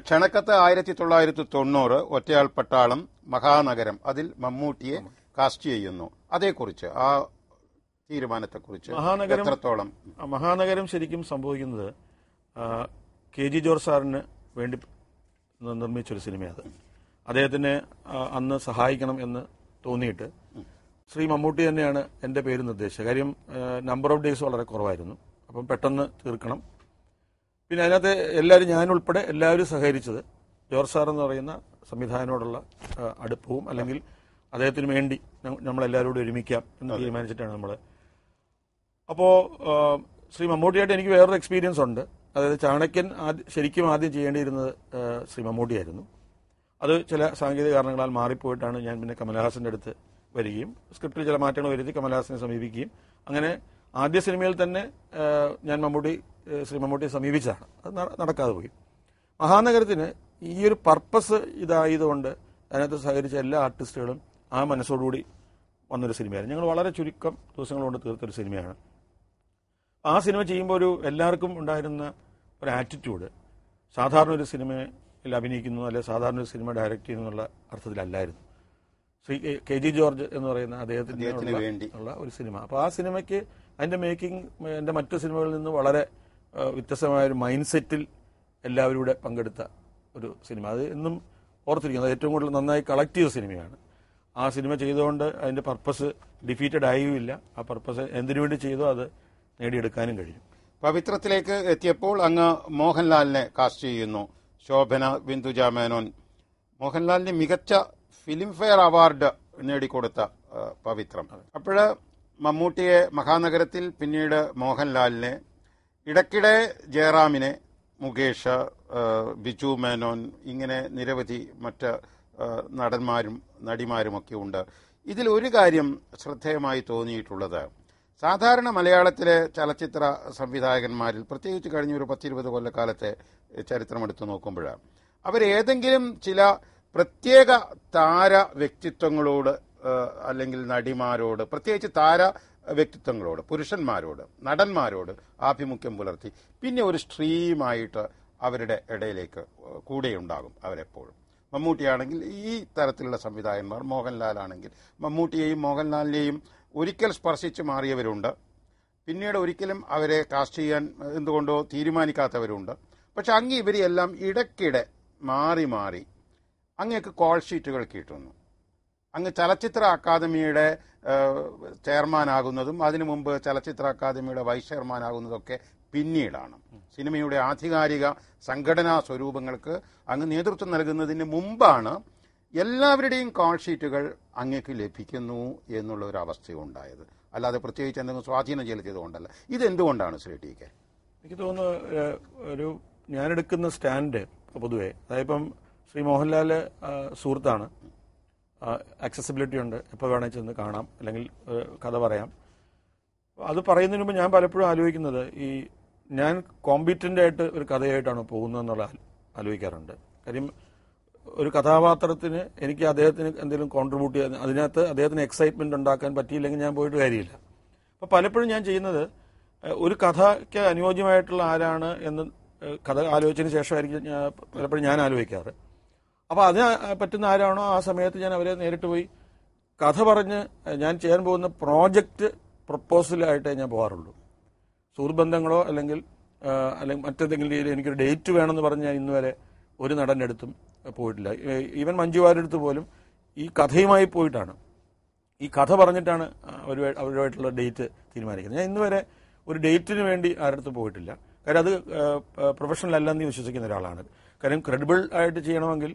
ക്ഷണക്കത്ത് 1990 ഒറ്റയാൾ പട്ടാളം മഹാനഗരം അതിൽ മമ്മൂട്ടിയെ കാസ്റ്റ് ചെയ്യുന്നു. അതേക്കുറിച്ച് ആ തീരുമാനത്തെക്കുറിച്ച് എത്രത്തോളം? മഹാനഗരം ശരിക്കും സംഭവിക്കുന്നത് KG ജോർജ് സാറിന് വേണ്ടി നിർമ്മിച്ചൊരു സിനിമയാണ്. അദ്ദേഹത്തിനെ അന്ന് സഹായിക്കണം എന്ന് തോന്നിയിട്ട് ശ്രീ മമ്മൂട്ടി തന്നെയാണ് എൻ്റെ പേര് നിർദ്ദേശിച്ചത്. കാര്യം നമ്പർ ഓഫ് ഡേയ്സ് വളരെ കുറവായിരുന്നു. അപ്പം പെട്ടെന്ന് തീർക്കണം. പിന്നെ അതിനകത്ത് എല്ലാവരും, ഞാനുൾപ്പെടെ എല്ലാവരും സഹകരിച്ചത് ജോർജ് സാർ എന്ന് പറയുന്ന സംവിധായകനോടുള്ള അടുപ്പവും അല്ലെങ്കിൽ അദ്ദേഹത്തിന് വേണ്ടി നമ്മളെല്ലാവരോടും ഒരുമിക്കാം എന്ന് തീരുമാനിച്ചിട്ടാണ് നമ്മൾ. അപ്പോൾ ശ്രീ മമ്മൂട്ടിയായിട്ട് എനിക്ക് വേറൊരു എക്സ്പീരിയൻസ് ഉണ്ട്. അതായത് ചാണക്യൻ ശരിക്കും ആദ്യം ചെയ്യേണ്ടിയിരുന്നത് ശ്രീ മമ്മൂട്ടിയായിരുന്നു. അത് ചില സാങ്കേതിക കാരണങ്ങളാൽ മാറിപ്പോയിട്ടാണ് ഞാൻ പിന്നെ കമലഹാസന്റെ അടുത്ത് വരികയും സ്ക്രിപ്റ്റിൽ ചില മാറ്റങ്ങൾ വരുത്തി കമലഹാസനെ സമീപിക്കുകയും അങ്ങനെ ആദ്യ സിനിമയിൽ തന്നെ ഞാൻ ശ്രീ മമ്മൂട്ടിയെ സമീപിച്ചതാണ്. അത് നടക്കാതെ പോയി. മഹാനഗരത്തിന് ഈ ഒരു പർപ്പസ് ഇതായതുകൊണ്ട് അതിനകത്ത് സഹകരിച്ച എല്ലാ ആർട്ടിസ്റ്റുകളും ആ മനസ്സോടുകൂടി വന്നൊരു സിനിമയായിരുന്നു. ഞങ്ങൾ വളരെ ചുരുക്കം ദിവസങ്ങൾ കൊണ്ട് തീർത്തൊരു സിനിമയാണ്. ആ സിനിമ ചെയ്യുമ്പോൾ എല്ലാവർക്കും ഉണ്ടായിരുന്ന ഒരു ആറ്റിറ്റ്യൂഡ് സാധാരണ ഒരു സിനിമയിൽ അഭിനയിക്കുന്നു അല്ലെ സാധാരണ ഒരു സിനിമ ഡയറക്റ്റ് ചെയ്യുന്നു എന്നുള്ള അർത്ഥത്തിലല്ലായിരുന്നു. ശ്രീ KG ജോർജ് എന്ന് പറയുന്ന അദ്ദേഹത്തിന് വേണ്ടിയുള്ള ഒരു സിനിമ. അപ്പോൾ ആ സിനിമയ്ക്ക് അതിന്റെ മേക്കിംഗ് എൻ്റെ മറ്റു സിനിമകളിൽ നിന്ന് വളരെ വ്യത്യസ്തമായ ഒരു മൈൻഡ് സെറ്റിൽ എല്ലാവരും കൂടെ പങ്കെടുത്ത ഒരു സിനിമ. അത് എന്നും ഓർത്തിരിക്കുന്നത് ഏറ്റവും കൂടുതൽ നന്നായി കളക്ട് ചെയ്ത സിനിമയാണ്. ആ സിനിമ ചെയ്തുകൊണ്ട് അതിന്റെ പർപ്പസ് ഡിഫീറ്റഡ് ആയുമില്ല. ആ പർപ്പസ് എന്തിനു വേണ്ടി ചെയ്തോ അത് നേടിയെടുക്കാനും കഴിയും. പവിത്രത്തിലേക്ക് എത്തിയപ്പോൾ അങ്ങ് മോഹൻലാലിനെ കാസ്റ്റ് ചെയ്യുന്നു. ശോഭന, ബിന്ദുജ മേനോൻ. മോഹൻലാലിന് മികച്ച ഫിലിം ഫെയർ അവാർഡ് നേടിക്കൊടുത്ത പവിത്രം. അപ്പോഴ് മമ്മൂട്ടിയെ മഹാനഗരത്തിൽ, പിന്നീട് മോഹൻലാലിനെ, ഇടയ്ക്കിടെ ജയറാമിനെ, മുകേഷ്, ബിജു മേനോൻ, ഇങ്ങനെ നിരവധി മറ്റ് നടന്മാരും നടിമാരുമൊക്കെ ഉണ്ട്. ഇതിൽ ഒരു കാര്യം ശ്രദ്ധേയമായി തോന്നിയിട്ടുള്ളത്, സാധാരണ മലയാളത്തിലെ ചലച്ചിത്ര സംവിധായകന്മാരിൽ പ്രത്യേകിച്ച് കഴിഞ്ഞ ഒരു 10-20 കൊല്ലക്കാലത്തെ ചരിത്രമെടുത്തു നോക്കുമ്പോഴാണ് അവരേതെങ്കിലും ചില പ്രത്യേക താര വ്യക്തിത്വങ്ങളോട് അല്ലെങ്കിൽ നടിമാരോട്, പ്രത്യേകിച്ച് താര വ്യക്തിത്വങ്ങളോട്, പുരുഷന്മാരോട്, നടന്മാരോട് ആഭിമുഖ്യം പുലർത്തി പിന്നെ ഒരു സ്ട്രീമായിട്ട് അവരുടെ ഇടയിലേക്ക് കൂടെയുണ്ടാകും അവരെപ്പോഴും. മമ്മൂട്ടിയാണെങ്കിൽ ഈ തരത്തിലുള്ള സംവിധായകന്മാർ, മോഹൻലാലാണെങ്കിൽ മമ്മൂട്ടിയെയും മോഹൻലാലിനെയും ഒരിക്കൽ സ്പർശിച്ച് മാറിയവരുണ്ട്, പിന്നീട് ഒരിക്കലും അവരെ കാസ്റ്റ് ചെയ്യാൻ എന്തുകൊണ്ടോ തീരുമാനിക്കാത്തവരുണ്ട്. പക്ഷെ അങ്ങ് ഇവരെല്ലാം ഇടയ്ക്കിടെ മാറി മാറി അങ്ങേക്ക് കോൾ ഷീറ്റുകൾ കിട്ടുന്നു. അങ്ങ് ചലച്ചിത്ര അക്കാദമിയുടെ ചെയർമാനാകുന്നതും അതിനു മുമ്പ് ചലച്ചിത്ര അക്കാദമിയുടെ വൈസ് ചെയർമാനാകുന്നതൊക്കെ പിന്നീടാണ്. സിനിമയുടെ ആധികാരിക സംഘടനാ സ്വരൂപങ്ങൾക്ക് അങ്ങ് നേതൃത്വം നൽകുന്നതിന് മുമ്പാണ് എല്ലാവരുടെയും കോൾ ഷീറ്റുകൾ അങ്ങേക്ക് ലഭിക്കുന്നു എന്നുള്ള ഒരു അവസ്ഥയുണ്ടായത്. അല്ലാതെ പ്രത്യേകിച്ച് എന്തെങ്കിലും സ്വാധീനം ചെലുത്തിയതുകൊണ്ടല്ല. ഇതെന്തുകൊണ്ടാണ് ശ്രീ ടി കെ? എനിക്ക് തോന്നുന്നു ഞാനെടുക്കുന്ന സ്റ്റാൻഡ് പൊതുവെ, അതായതിപ്പം ശ്രീ മോഹൻലാൽ സുഹൃത്താണ്, ആക്സസിബിലിറ്റി ഉണ്ട്, എപ്പോൾ വേണമെങ്കിൽ ചെന്ന് കാണാം, അല്ലെങ്കിൽ കഥ പറയാം. അത് പറയുന്നതിന് മുമ്പ് ഞാൻ പലപ്പോഴും ആലോചിക്കുന്നത്, ഞാൻ കോമ്പീറ്റൻ്റ് ആയിട്ട് ഒരു കഥയായിട്ടാണ് പോകുന്നതെന്നുള്ള ആലോചിക്കാറുണ്ട്. കാര്യം ഒരു കഥാപാത്രത്തിന് എനിക്ക് അദ്ദേഹത്തിന് എന്തെങ്കിലും കോൺട്രിബ്യൂട്ട് ചെയ്യാൻ, അതിനകത്ത് അദ്ദേഹത്തിന് എക്സൈറ്റ്മെന്റ് ഉണ്ടാക്കാൻ പറ്റിയില്ലെങ്കിൽ ഞാൻ പോയിട്ട് കാര്യമില്ല. അപ്പോൾ പലപ്പോഴും ഞാൻ ചെയ്യുന്നത്, ഒരു കഥയ്ക്ക് അനുയോജ്യമായിട്ടുള്ള ആരാണ് എന്ന് കഥ ആലോചിച്ചതിന് ശേഷമായിരിക്കും പലപ്പോഴും ഞാൻ ആലോചിക്കാറ്. അപ്പോൾ അതിന് പറ്റുന്ന ആരാണോ ആ സമയത്ത് ഞാൻ അവരെ നേരിട്ട് പോയി കഥ പറഞ്ഞ് ഞാൻ ചെയ്യാൻ പോകുന്ന പ്രോജക്റ്റ് പ്രപ്പോസലായിട്ടേ ഞാൻ പോകാറുള്ളൂ. സുഹൃബന്ധങ്ങളോ അല്ലെങ്കിൽ മറ്റെന്തെങ്കിലും രീതിയിൽ എനിക്കൊരു ഡേറ്റ് വേണമെന്ന് പറഞ്ഞ് ഞാൻ ഇന്നുവരെ ഒരു നടൻ്റെ അടുത്തും പോയിട്ടില്ല. ഈവൻ മഞ്ജു വാര്യടുത്ത് പോലും ഈ കഥയുമായി പോയിട്ടാണ്, ഈ കഥ പറഞ്ഞിട്ടാണ് അവരുമായിട്ടുള്ള ഡേറ്റ് തീരുമാനിക്കുന്നത്. ഞാൻ ഇന്നുവരെ ഒരു ഡേറ്റിന് വേണ്ടി ആരടുത്ത് പോയിട്ടില്ല. കാര്യം അത് പ്രൊഫഷണൽ അല്ലെന്ന് വിശ്വസിക്കുന്ന ഒരാളാണ്. കാര്യം ക്രെഡിബിൾ ആയിട്ട് ചെയ്യണമെങ്കിൽ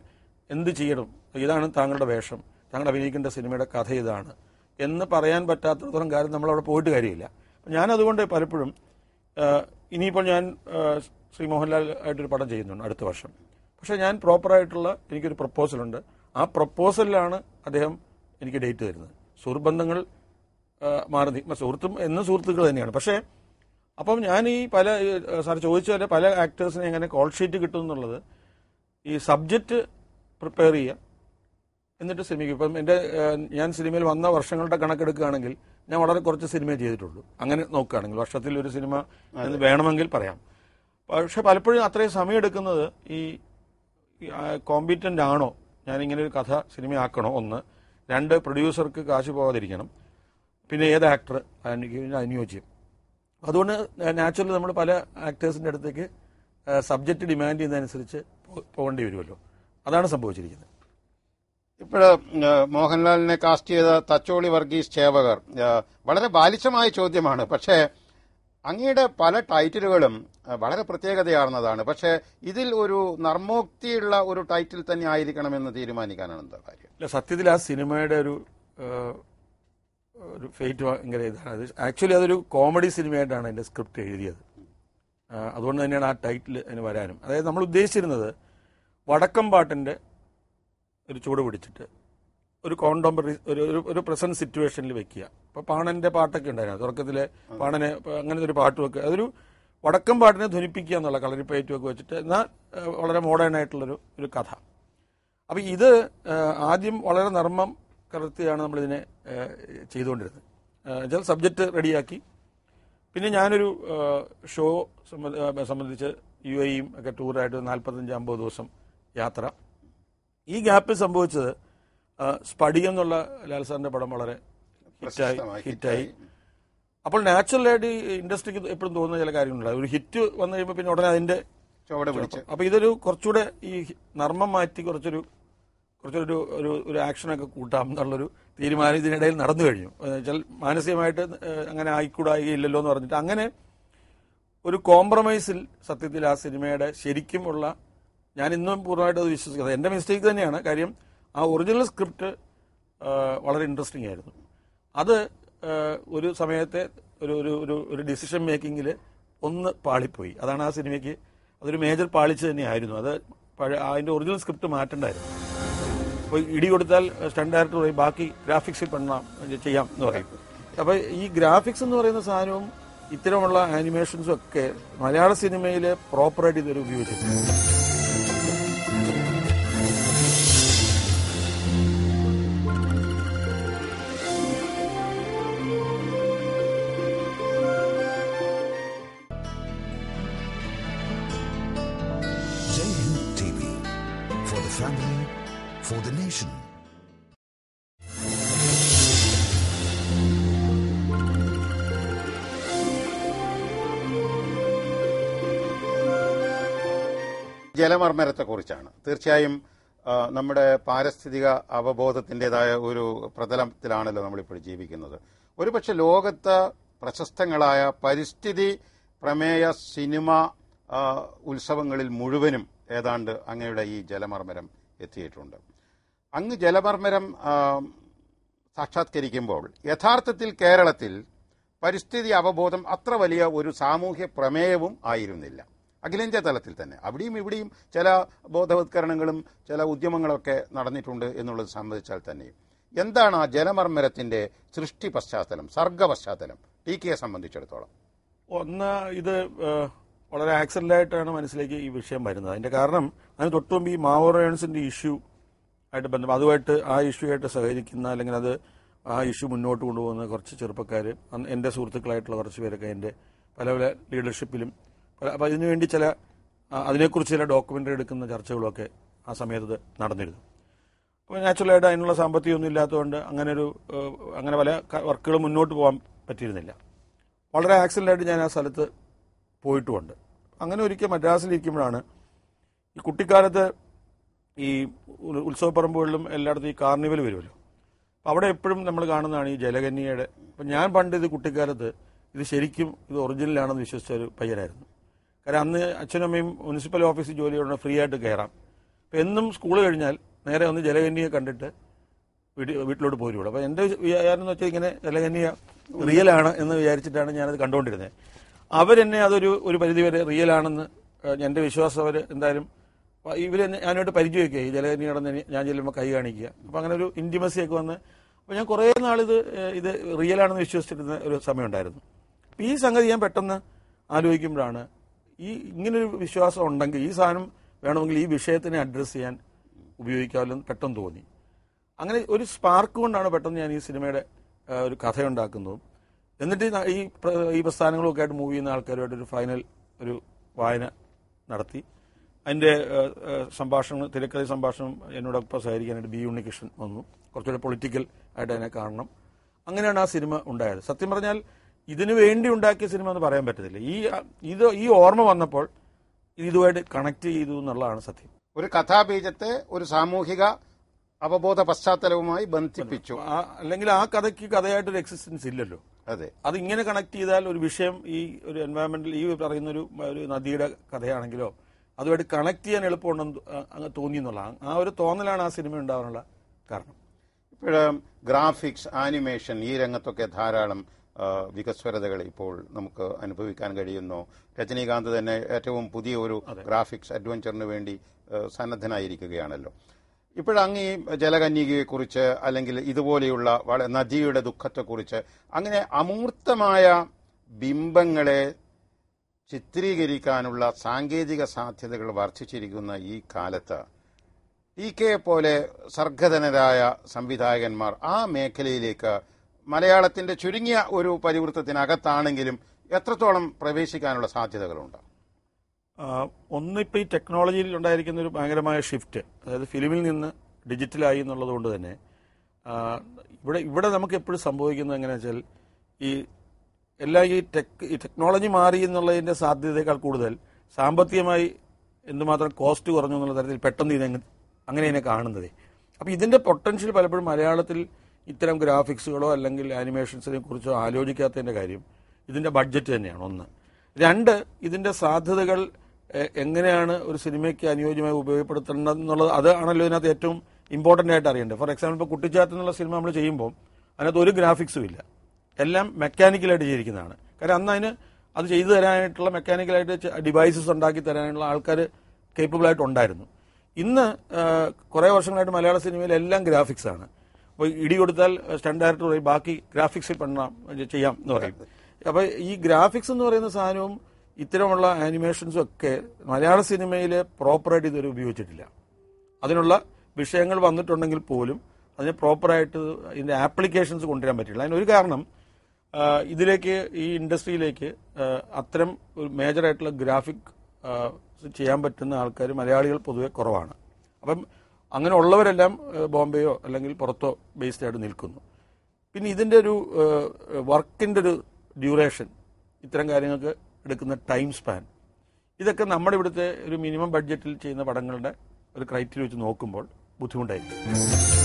എന്ത് ചെയ്യണം, ഇതാണ് താങ്കളുടെ വേഷം, താങ്കൾ അഭിനയിക്കേണ്ട സിനിമയുടെ കഥ ഇതാണ് എന്ന് പറയാൻ പറ്റാത്തത്തോളം കാര്യം നമ്മളവിടെ പോയിട്ട് കാര്യമില്ല. ഞാനതുകൊണ്ട് പലപ്പോഴും ഇനിയിപ്പോൾ ഞാൻ ശ്രീ മോഹൻലാൽ ആയിട്ടൊരു പടം ചെയ്യുന്നുണ്ട് അടുത്ത വർഷം. പക്ഷേ ഞാൻ പ്രോപ്പറായിട്ടുള്ള എനിക്കൊരു പ്രപ്പോസലുണ്ട്. ആ പ്രപ്പോസലിലാണ് അദ്ദേഹം എനിക്ക് ഡേറ്റ് തരുന്നത്. സുഹൃബന്ധങ്ങൾ മാറി, സുഹൃത്തും എന്നും സുഹൃത്തുക്കൾ തന്നെയാണ്. പക്ഷേ അപ്പം ഞാൻ ഈ സാർ ചോദിച്ച പോലെ പല ആക്ടേഴ്സിനെ എങ്ങനെ കോൾ ഷീറ്റ് കിട്ടും എന്നുള്ളത്, ഈ സബ്ജക്റ്റ് പ്രിപ്പയർ ചെയ്യുക, എന്നിട്ട് സിനിമയ്ക്ക് ഇപ്പം ഞാൻ സിനിമയിൽ വന്ന വർഷങ്ങളുടെ കണക്കെടുക്കുകയാണെങ്കിൽ ഞാൻ വളരെ കുറച്ച് സിനിമയെ ചെയ്തിട്ടുള്ളൂ. അങ്ങനെ നോക്കുകയാണെങ്കിൽ വർഷത്തിൽ ഒരു സിനിമ എന്ന് വേണമെങ്കിൽ പറയാം. പക്ഷെ പലപ്പോഴും അത്രയും സമയം എടുക്കുന്നത് ഈ കോമ്പീറ്റന്റ് ആണോ, ഞാനിങ്ങനെ ഒരു കഥ സിനിമയാക്കണോ, ഒന്ന്. രണ്ട്, പ്രൊഡ്യൂസർക്ക് കാശ് പോകാതിരിക്കണം. പിന്നെ ഏത് ആക്ടർ അനുയോജ്യം. അതുകൊണ്ട് നാച്ചുറലി നമ്മൾ പല ആക്ടേഴ്സിൻ്റെ അടുത്തേക്ക് സബ്ജക്റ്റ് ഡിമാൻഡ് ചെയ്യുന്നതനുസരിച്ച് പോകേണ്ടി വരുമല്ലോ. അതാണ് സംഭവിച്ചിരിക്കുന്നത്. ഇപ്പോൾ മോഹൻലാലിനെ കാസ്റ്റ് ചെയ്ത തച്ചോളി വർഗീസ് ചേവകർ, വളരെ ബാലിശമായ ചോദ്യമാണ്, പക്ഷേ അങ്ങയുടെ പല ടൈറ്റിലുകളും വളരെ പ്രത്യേകതയാർന്നതാണ്. പക്ഷേ ഇതിൽ ഒരു നർമ്മോക്തിയുള്ള ഒരു ടൈറ്റിൽ തന്നെ ആയിരിക്കണമെന്ന് തീരുമാനിക്കാനാണ് എന്താ കാര്യം? അല്ല, സത്യത്തിൽ ആ സിനിമയുടെ ഒരു ഫേറ്റ് ഭയങ്കര ഇതാണ്. അത് ആക്ച്വലി അതൊരു കോമഡി സിനിമയായിട്ടാണ് അതിൻ്റെ സ്ക്രിപ്റ്റ് എഴുതിയത്. അതുകൊണ്ട് തന്നെയാണ് ആ ടൈറ്റിൽ അതിന് വരാനും. അതായത് നമ്മൾ ഉദ്ദേശിച്ചിരുന്നത് വടക്കം പാട്ടിൻ്റെ ഒരു ചൂട് പിടിച്ചിട്ട് ഒരു കോണ്ടംപററി ഒരു പ്രസന്റ് സിറ്റുവേഷനിൽ വെക്കുക. ഇപ്പോൾ പാണന്റെ പാട്ടൊക്കെ ഉണ്ടായിരുന്നു, തുടക്കത്തിലെ പാണനെ അങ്ങനത്തെ ഒരു പാട്ട് വെക്കുക. അതൊരു വടക്കം പാട്ടിനെ ധ്വനിപ്പിക്കുക എന്നുള്ള കളരിപ്പയറ്റും ഒക്കെ വെച്ചിട്ട്, എന്നാൽ വളരെ മോഡേൺ ആയിട്ടുള്ളൊരു കഥ. അപ്പം ഇത് ആദ്യം വളരെ നർമ്മം കലർത്തിയാണ് നമ്മളിതിനെ ചെയ്തുകൊണ്ടിരുന്നത്. സബ്ജക്റ്റ് റെഡിയാക്കി. പിന്നെ ഞാനൊരു ഷോ സംബന്ധിച്ച് UAEയും ഒക്കെ ടൂറായിട്ട് 45-50 ദിവസം യാത്ര. ഈ ഗ്യാപ്പിൽ സംഭവിച്ചത് സ്പടികം എന്നുള്ള ലാൽ സാറിന്റെ പടം വളരെ ഹിറ്റായി. അപ്പോൾ നാച്ചുറലായിട്ട് ഈ ഇൻഡസ്ട്രിക്ക് എപ്പോഴും തോന്നുന്ന ചില കാര്യങ്ങളുണ്ട്. ഒരു ഹിറ്റ് വന്നു കഴിയുമ്പോൾ പിന്നെ ഉടനെ അതിന്റെ അപ്പൊ ഇതൊരു കുറച്ചുകൂടെ ഈ നർമ്മം മാറ്റി കുറച്ചൊരു ആക്ഷനൊക്കെ കൂട്ടാം എന്നുള്ളൊരു തീരുമാനം ഇതിനിടയിൽ നടന്നു കഴിഞ്ഞു. എന്നുവെച്ചാൽ മാനസികമായിട്ട് അങ്ങനെ ആയിക്കൂടായില്ലല്ലോ എന്ന് പറഞ്ഞിട്ട് അങ്ങനെ ഒരു കോംപ്രമൈസിൽ സത്യത്തിൽ ആ സിനിമയുടെ ശരിക്കും ഉള്ള, ഞാൻ ഇന്നും പൂർണ്ണമായിട്ട് അത് വിശ്വസിക്കുന്നത് എൻ്റെ മിസ്റ്റേക്ക് തന്നെയാണ്. കാര്യം ആ ഒറിജിനൽ സ്ക്രിപ്റ്റ് വളരെ ഇൻട്രസ്റ്റിംഗ് ആയിരുന്നു. അത് ഒരു സമയത്തെ ഒരു ഡിസിഷൻ മേക്കിങ്ങിൽ ഒന്ന് പാളിപ്പോയി. അതാണ് ആ സിനിമയ്ക്ക് അതൊരു മേജർ പാളിച്ച് തന്നെയായിരുന്നു. അത് അതിൻ്റെ ഒറിജിനൽ സ്ക്രിപ്റ്റ് മാറ്റേണ്ടായിരുന്നു. അപ്പോൾ ഇടി കൊടുത്താൽ സ്റ്റണ്ട് ഡയറക്ടർ പറയും ബാക്കി ഗ്രാഫിക്സിൽ ചെയ്യാം എന്ന് പറയും. അപ്പോൾ ഈ ഗ്രാഫിക്സ് എന്ന് പറയുന്ന സാധനവും ഇത്തരമുള്ള ആനിമേഷൻസും ഒക്കെ മലയാള സിനിമയിൽ പ്രോപ്പറായിട്ട് ഇതുവരെ ഉപയോഗിച്ചിട്ടുണ്ട്. For the family, for the nation. ജലമർമ്മരത്തെക്കുറിച്ചാണ്. തീർച്ചയായും നമ്മുടെ പാരിസ്ഥിതിക അവബോധത്തിൻ്റെതായ ഒരു പ്രതലത്തിലാണല്ലോ നമ്മളിപ്പോൾ ജീവിക്കുന്നത്. ഒരുപക്ഷെ ലോകത്ത് പ്രശസ്തങ്ങളായ പരിസ്ഥിതി പ്രമേയ സിനിമ ഉത്സവങ്ങളിൽ മുഴുവനും ഏതാണ്ട് അങ്ങയുടെ ഈ ജലമർമ്മരം എത്തിയിട്ടുണ്ട്. അങ്ങ് ജലമർമ്മരം സാക്ഷാത്കരിക്കുമ്പോൾ യഥാർത്ഥത്തിൽ കേരളത്തിൽ പരിസ്ഥിതി അവബോധം അത്ര വലിയ ഒരു സാമൂഹ്യ പ്രമേയവും ആയിരുന്നില്ല. അഖിലേന്ത്യാ തലത്തിൽ തന്നെ അവിടെയും ഇവിടെയും ചില ബോധവത്കരണങ്ങളും ചില ഉദ്യമങ്ങളൊക്കെ നടന്നിട്ടുണ്ട് എന്നുള്ളത് സംബന്ധിച്ചാൽ തന്നെയും എന്താണ് ആ ജലമർമ്മരത്തിൻ്റെ സൃഷ്ടി പശ്ചാത്തലം, സർഗ പശ്ചാത്തലം TKയെ സംബന്ധിച്ചിടത്തോളം? ഒന്ന്, ഇത് വളരെ ആക്സിഡൻ്റായിട്ടാണ് മനസ്സിലേക്ക് ഈ വിഷയം വരുന്നത്. അതിന്റെ കാരണം അതിന് തൊട്ടുമുമ്പ് ഈ മാവോറേൺസിന്റെ ഇഷ്യൂ ആയിട്ട് ബന്ധം, അതുമായിട്ട് ആ ഇഷ്യൂ ആയിട്ട് സഹകരിക്കുന്ന അല്ലെങ്കിൽ അത് ആ ഇഷ്യൂ മുന്നോട്ട് കൊണ്ടുപോകുന്ന കുറച്ച് ചെറുപ്പക്കാർ, എൻ്റെ സുഹൃത്തുക്കളായിട്ടുള്ള കുറച്ച് പേരൊക്കെ എൻ്റെ പല പല ലീഡർഷിപ്പിലും അപ്പോൾ അതിനുവേണ്ടി അതിനെക്കുറിച്ച് ചില ഡോക്യുമെൻ്ററി എടുക്കുന്ന ചർച്ചകളൊക്കെ ആ സമയത്ത് നടന്നിരുന്നു. അപ്പോൾ നാച്ചുറലായിട്ട് അതിനുള്ള സാമ്പത്തികമൊന്നും ഇല്ലാത്തതുകൊണ്ട് അങ്ങനെ പല വർക്കുകൾ മുന്നോട്ട് പോകാൻ പറ്റിയിരുന്നില്ല. വളരെ ആക്സിഡൻ്റായിട്ട് ഞാൻ ആ സ്ഥലത്ത് പോയിട്ടുമുണ്ട്. അങ്ങനെ ഒരിക്കൽ മദ്രാസിലിരിക്കുമ്പോഴാണ് ഈ കുട്ടിക്കാലത്ത് ഈ ഉത്സവപ്പറമ്പുകളിലും എല്ലായിടത്തും ഈ കാർണിവൽ വരുമല്ലോ. അപ്പം അവിടെ എപ്പോഴും നമ്മൾ കാണുന്നതാണ് ഈ ജലകന്യയുടെ. അപ്പം ഞാൻ പണ്ട് ഇത് കുട്ടിക്കാലത്ത് ഇത് ശരിക്കും ഇത് ഒറിജിനലാണെന്ന് വിശ്വസിച്ച ഒരു പയ്യനായിരുന്നു. കാരണം അന്ന് അച്ഛനും അമ്മയും മുനിസിപ്പൽ ഓഫീസിൽ ജോലി ചെയ്യണം, ഫ്രീ ആയിട്ട് കയറാം. അപ്പം എന്നും സ്കൂൾ കഴിഞ്ഞാൽ നേരെ ഒന്ന് ജലകന്യയെ കണ്ടിട്ട് വീട്ടിലോട്ട് പോരുള്ളൂ. അപ്പോൾ എൻ്റെ വിചാരം എന്ന് വെച്ചാൽ ഇങ്ങനെ ജലകന്യ റിയലാണ് എന്ന് വിചാരിച്ചിട്ടാണ് ഞാനത് കണ്ടുകൊണ്ടിരുന്നത്. അവരെന്നെ ഒരു പരിധിവരെ റിയലാണെന്ന് എൻ്റെ വിശ്വാസം അവർ എന്തായാലും ഞാനായിട്ട് പരിചയമൊക്കെ ഈ ജലകന്യ കടന്ന് ഞാൻ ചെല്ലുമ്പോൾ കൈ കാണിക്കുക. അപ്പം അങ്ങനെ ഒരു ഇൻറ്റിമസിയൊക്കെ വന്ന് അപ്പോൾ ഞാൻ കുറേ നാളിത് റിയലാണെന്ന് വിശ്വസിച്ചിരുന്ന ഒരു സമയമുണ്ടായിരുന്നു. അപ്പം ഈ സംഗതി ഞാൻ പെട്ടെന്ന് ആലോചിക്കുമ്പോഴാണ് ഇങ്ങനൊരു വിശ്വാസം ഉണ്ടെങ്കിൽ ഈ സാധനം വേണമെങ്കിൽ ഈ വിഷയത്തിനെ അഡ്രസ്സ് ചെയ്യാൻ ഉപയോഗിക്കാമല്ലോ പെട്ടെന്ന് തോന്നി. അങ്ങനെ ഒരു സ്പാർക്ക് കൊണ്ടാണ് പെട്ടെന്ന് ഞാൻ ഈ സിനിമയുടെ ഒരു കഥയുണ്ടാക്കുന്നതും എന്നിട്ട് ഈ പ്രസ്ഥാനങ്ങളൊക്കെ ആയിട്ട് മൂവ് ചെയ്യുന്ന ആൾക്കാരുമായിട്ട് ഒരു ഫൈനൽ ഒരു വായന നടത്തി അതിൻ്റെ സംഭാഷണം, തിരക്കഥ സംഭാഷണം എന്നോടൊപ്പം സഹകരിക്കാനായിട്ട് ബി ഉണ്ണികൃഷ്ണൻ വന്നു. കുറച്ചുകൂടെ പൊളിറ്റിക്കൽ ആയിട്ട് അതിനെ കാണണം. അങ്ങനെയാണ് ആ സിനിമ ഉണ്ടായത്. സത്യം പറഞ്ഞാൽ ഇതിനു വേണ്ടി ഉണ്ടാക്കിയ സിനിമ എന്ന് പറയാൻ പറ്റത്തില്ല. ഈ ഓർമ്മ വന്നപ്പോൾ ഇതുമായിട്ട് കണക്ട് ചെയ്തു എന്നുള്ളതാണ് സത്യം. ഒരു കഥാബീജത്തെ ഒരു സാമൂഹിക അവബോധ പശ്ചാത്തലവുമായി ബന്ധിപ്പിച്ചു. അല്ലെങ്കിൽ ആ കഥയ്ക്ക് കഥയായിട്ടൊരു എക്സിസ്റ്റൻസ് ഇല്ലല്ലോ. അതെ, അത് ഇങ്ങനെ കണക്ട് ചെയ്താൽ ഒരു വിഷയം, ഈ ഒരു എൻവയറമെന്റൽ, ഈ പറയുന്ന ഒരു നദിയുടെ കഥയാണെങ്കിലോ അതുമായിട്ട് കണക്ട് ചെയ്യാൻ എളുപ്പമുണ്ടെന്ന് അങ്ങ് തോന്നി എന്നുള്ളതാണ്. ആ ഒരു തോന്നലാണ് ആ സിനിമ ഉണ്ടാവാനുള്ള കാരണം. ഇപ്പോഴും ഗ്രാഫിക്സ്, ആനിമേഷൻ ഈ രംഗത്തൊക്കെ ധാരാളം വികസ്വരതകൾ ഇപ്പോൾ നമുക്ക് അനുഭവിക്കാൻ കഴിയുന്നു. രജനീകാന്ത് തന്നെ ഏറ്റവും പുതിയ ഒരു ഗ്രാഫിക്സ് അഡ്വഞ്ചറിന് വേണ്ടി സന്നദ്ധനായിരിക്കുകയാണല്ലോ. ഇപ്പോഴങ്ങ് ഈ ജലകന്യകയെക്കുറിച്ച് അല്ലെങ്കിൽ ഇതുപോലെയുള്ള നദിയുടെ ദുഃഖത്തെക്കുറിച്ച് അങ്ങനെ അമൂർത്തമായ ബിംബങ്ങളെ ചിത്രീകരിക്കാനുള്ള സാങ്കേതിക സാധ്യതകൾ വർദ്ധിച്ചിരിക്കുന്ന ഈ കാലത്ത് TK പോലെ സർഗധനരായ സംവിധായകന്മാർ ആ മേഖലയിലേക്ക് മലയാളത്തിന്റെ ചുരുങ്ങിയ ഒരു പരിവൃത്തത്തിനകത്താണെങ്കിലും എത്രത്തോളം പ്രവേശിക്കാനുള്ള സാധ്യതകളുണ്ട്? ഒന്നിപ്പോൾ ഈ ടെക്നോളജിയിൽ ഉണ്ടായിരിക്കുന്ന ഒരു ഭയങ്കരമായ ഷിഫ്റ്റ്, അതായത് ഫിലിമിൽ നിന്ന് ഡിജിറ്റലായി എന്നുള്ളത് കൊണ്ട് തന്നെ ഇവിടെ നമുക്ക് എപ്പോഴും സംഭവിക്കുന്നത് എങ്ങനെയാണെന്ന് വെച്ചാൽ ഈ ടെക്നോളജി മാറി എന്നുള്ളതിന്റെ സാധ്യതയേക്കാൾ കൂടുതൽ സാമ്പത്തികമായി എന്തുമാത്രം കോസ്റ്റ് കുറഞ്ഞു എന്നുള്ള തരത്തിൽ പെട്ടെന്ന് അങ്ങനെ ഇതിനെ കാണുന്നത്. അപ്പോൾ ഇതിന്റെ പൊട്ടൻഷ്യൽ പലപ്പോഴും മലയാളത്തിൽ ഇത്തരം ഗ്രാഫിക്സുകളോ അല്ലെങ്കിൽ ആനിമേഷൻസിനെ കുറിച്ചോ ആലോചിക്കാത്തതിന്റെ കാര്യം ഇതിന്റെ ബഡ്ജറ്റ് തന്നെയാണ്. ഒന്ന്. രണ്ട്, ഇതിന്റെ സാധ്യതകൾ എങ്ങനെയാണ് ഒരു സിനിമയ്ക്ക് അനുയോജ്യമായി ഉപയോഗപ്പെടുത്തേണ്ടത് എന്നുള്ളത് അതാണല്ലോ ഇതിനകത്ത് ഏറ്റവും ഇമ്പോർട്ടന്റ് ആയിട്ട് അറിയേണ്ടത്. ഫോർ എക്സാമ്പിൾ, ഇപ്പോൾ കുട്ടിച്ചാത്തൻ എന്നുള്ള സിനിമ നമ്മൾ ചെയ്യുമ്പോൾ അതിനകത്ത് ഒരു ഗ്രാഫിക്സും ഇല്ല, എല്ലാം മെക്കാനിക്കലായിട്ട് ചെയ്തിരിക്കുന്നതാണ്. കാരണം അന്ന് അത് ചെയ്തു തരാനായിട്ടുള്ള മെക്കാനിക്കലായിട്ട് ഡിവൈസസ് ഉണ്ടാക്കി തരാനുള്ള ആൾക്കാർ കേപ്പബിൾ ആയിട്ട് ഉണ്ടായിരുന്നു. ഇന്ന് കുറേ വർഷങ്ങളായിട്ട് മലയാള സിനിമയിൽ എല്ലാം ഗ്രാഫിക്സ് ആണ്. അപ്പോൾ ഇടി കൊടുത്താൽ സ്റ്റണ്ട് ഡയറക്ടർ പറയും ബാക്കി ഗ്രാഫിക്സിൽ ചെയ്യാം എന്ന് പറയും. അപ്പോൾ ഈ ഗ്രാഫിക്സ് എന്ന് പറയുന്ന സാധനവും ഇത്തരമുള്ള ആനിമേഷൻസും ഒക്കെ മലയാള സിനിമയിൽ പ്രോപ്പറായിട്ട് ഇതുവരെ ഉപയോഗിച്ചിട്ടില്ല. അതിനുള്ള വിഷയങ്ങൾ വന്നിട്ടുണ്ടെങ്കിൽ പോലും അതിന് പ്രോപ്പറായിട്ട് ഇതിന്റെ ആപ്ലിക്കേഷൻസ് കൊണ്ടുവരാൻ പറ്റില്ല. അതിനൊരു കാരണം ഇതിലേക്ക്, ഈ ഇൻഡസ്ട്രിയിലേക്ക് അത്തരം ഒരു മേജറായിട്ടുള്ള ഗ്രാഫിക് ചെയ്യാൻ പറ്റുന്ന ആൾക്കാർ മലയാളികൾ പൊതുവെ കുറവാണ്. അപ്പം അങ്ങനെ ഉള്ളവരെല്ലാം ബോംബെയോ അല്ലെങ്കിൽ പുറത്തോ ബേസ്ഡ് ആയിട്ട് നിൽക്കുന്നു. പിന്നെ ഇതിന്റെ ഒരു വർക്കിന്റെ ഒരു ഡ്യൂറേഷൻ, ഇത്തരം കാര്യങ്ങൾക്ക് എടുക്കുന്ന ടൈം സ്പാൻ, ഇതൊക്കെ നമ്മുടെ ഇവിടുത്തെ ഒരു മിനിമം ബഡ്ജറ്റിൽ ചെയ്യുന്ന പടങ്ങളുടെ ഒരു ക്രൈറ്റീരിയ വെച്ച് നോക്കുമ്പോൾ ബുദ്ധിമുട്ടായിരിക്കും.